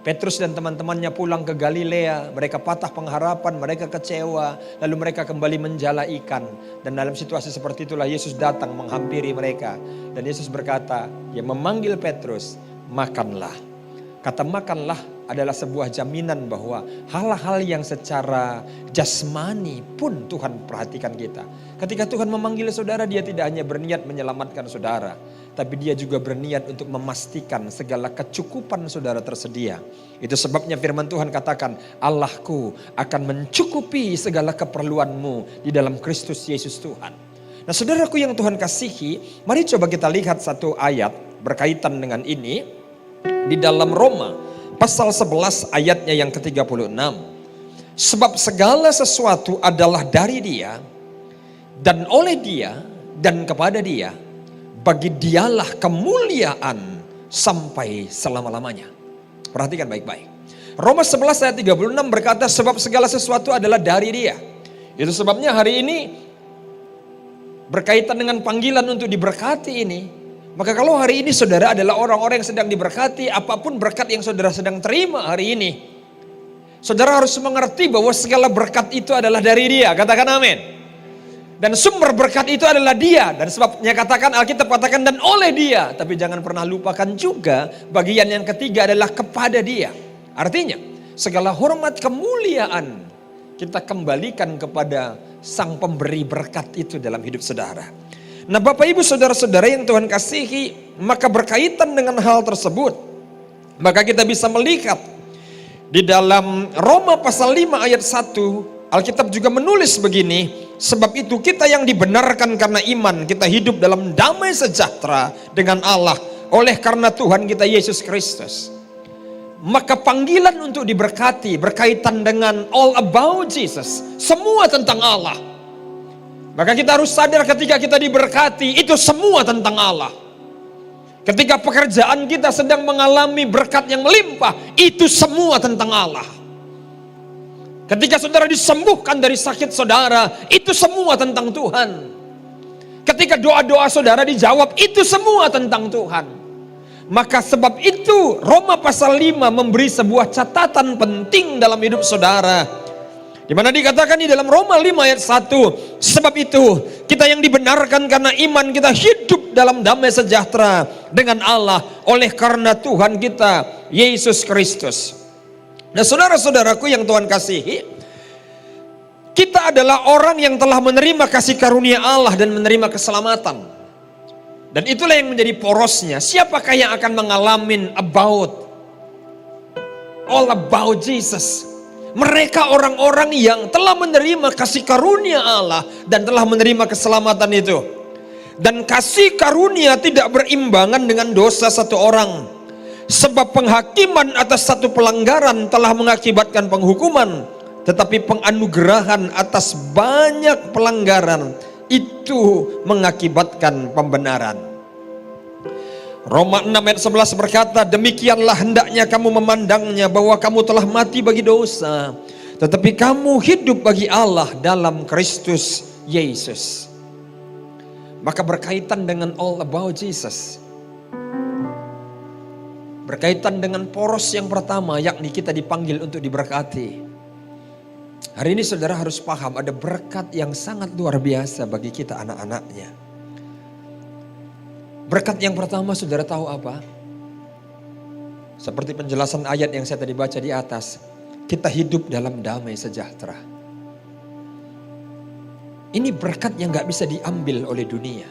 Petrus dan teman-temannya pulang ke Galilea, mereka patah pengharapan, mereka kecewa, lalu mereka kembali menjala ikan. Dan dalam situasi seperti itulah Yesus datang menghampiri mereka. Dan Yesus berkata, dia memanggil Petrus, makanlah. Kata makanlah adalah sebuah jaminan bahwa hal-hal yang secara jasmani pun Tuhan perhatikan kita. Ketika Tuhan memanggil saudara, dia tidak hanya berniat menyelamatkan saudara, tapi dia juga berniat untuk memastikan segala kecukupan saudara tersedia. Itu sebabnya firman Tuhan katakan, Allahku akan mencukupi segala keperluanmu di dalam Kristus Yesus Tuhan. Nah saudaraku yang Tuhan kasihi, mari coba kita lihat satu ayat berkaitan dengan ini. Di dalam Roma pasal 11 ayatnya yang ke-36. Sebab segala sesuatu adalah dari Dia, dan oleh Dia, dan kepada Dia. Bagi Dialah kemuliaan sampai selama-lamanya. Perhatikan baik-baik. Roma 11 ayat 36 berkata, sebab segala sesuatu adalah dari Dia. Itu sebabnya hari ini berkaitan dengan panggilan untuk diberkati ini. Maka kalau hari ini saudara adalah orang-orang yang sedang diberkati, apapun berkat yang saudara sedang terima hari ini, saudara harus mengerti bahwa segala berkat itu adalah dari Dia. Katakan amin. Dan sumber berkat itu adalah Dia. Dan sebabnya katakan, Alkitab katakan dan oleh Dia. Tapi jangan pernah lupakan juga bagian yang ketiga adalah kepada Dia. Artinya segala hormat kemuliaan kita kembalikan kepada Sang Pemberi berkat itu dalam hidup saudara. Nah Bapak Ibu Saudara-saudara yang Tuhan kasihi, maka berkaitan dengan hal tersebut, maka kita bisa melihat di dalam Roma pasal 5 ayat 1, Alkitab juga menulis begini, sebab itu kita yang dibenarkan karena iman, kita hidup dalam damai sejahtera dengan Allah, oleh karena Tuhan kita Yesus Kristus. Maka panggilan untuk diberkati berkaitan dengan all about Jesus, semua tentang Allah. Maka kita harus sadar ketika kita diberkati, itu semua tentang Allah. Ketika pekerjaan kita sedang mengalami berkat yang melimpah, itu semua tentang Allah. Ketika saudara disembuhkan dari sakit saudara, itu semua tentang Tuhan. Ketika doa-doa saudara dijawab, itu semua tentang Tuhan. Maka sebab itu Roma pasal 5 memberi sebuah catatan penting dalam hidup saudara. Di mana dikatakan di dalam Roma 5 ayat 1, sebab itu kita yang dibenarkan karena iman kita hidup dalam damai sejahtera dengan Allah oleh karena Tuhan kita Yesus Kristus. Nah saudara-saudaraku yang Tuhan kasihi, kita adalah orang yang telah menerima kasih karunia Allah dan menerima keselamatan. Dan itulah yang menjadi porosnya. Siapakah yang akan mengalami all about Jesus? Mereka orang-orang yang telah menerima kasih karunia Allah dan telah menerima keselamatan itu. Dan kasih karunia tidak berimbangan dengan dosa satu orang. Sebab penghakiman atas satu pelanggaran telah mengakibatkan penghukuman, tetapi penganugerahan atas banyak pelanggaran itu mengakibatkan pembenaran. Roma 6 ayat 11 berkata, demikianlah hendaknya kamu memandangnya bahwa kamu telah mati bagi dosa, tetapi kamu hidup bagi Allah dalam Kristus Yesus. Maka berkaitan dengan all about Jesus, berkaitan dengan poros yang pertama, yakni kita dipanggil untuk diberkati. Hari ini saudara harus paham ada berkat yang sangat luar biasa bagi kita anak-anaknya. Berkat yang pertama saudara tahu apa? Seperti penjelasan ayat yang saya tadi baca di atas, kita hidup dalam damai sejahtera. Ini berkat yang gak bisa diambil oleh dunia,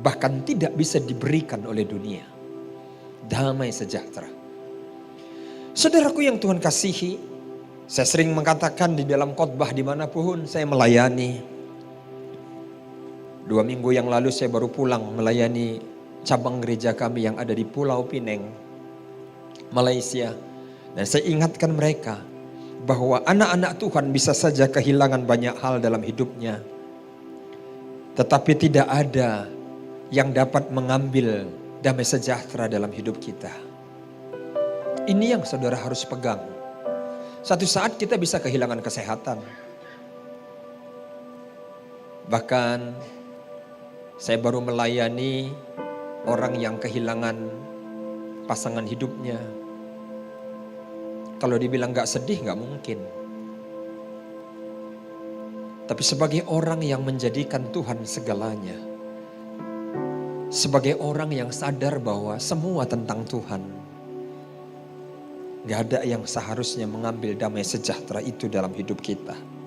bahkan tidak bisa diberikan oleh dunia. Damai sejahtera. Saudaraku yang Tuhan kasihi, saya sering mengatakan di dalam khotbah dimanapun saya melayani. 2 minggu yang lalu saya baru pulang melayani cabang gereja kami yang ada di Pulau Pinang, Malaysia. Dan saya ingatkan mereka bahwa anak-anak Tuhan bisa saja kehilangan banyak hal dalam hidupnya, tetapi tidak ada yang dapat mengambil damai sejahtera dalam hidup kita. Ini yang saudara harus pegang. Satu saat kita bisa kehilangan kesehatan. Bahkan saya baru melayani orang yang kehilangan pasangan hidupnya. Kalau dibilang gak sedih gak mungkin. Tapi sebagai orang yang menjadikan Tuhan segalanya, sebagai orang yang sadar bahwa semua tentang Tuhan, gak ada yang seharusnya mengambil damai sejahtera itu dalam hidup kita.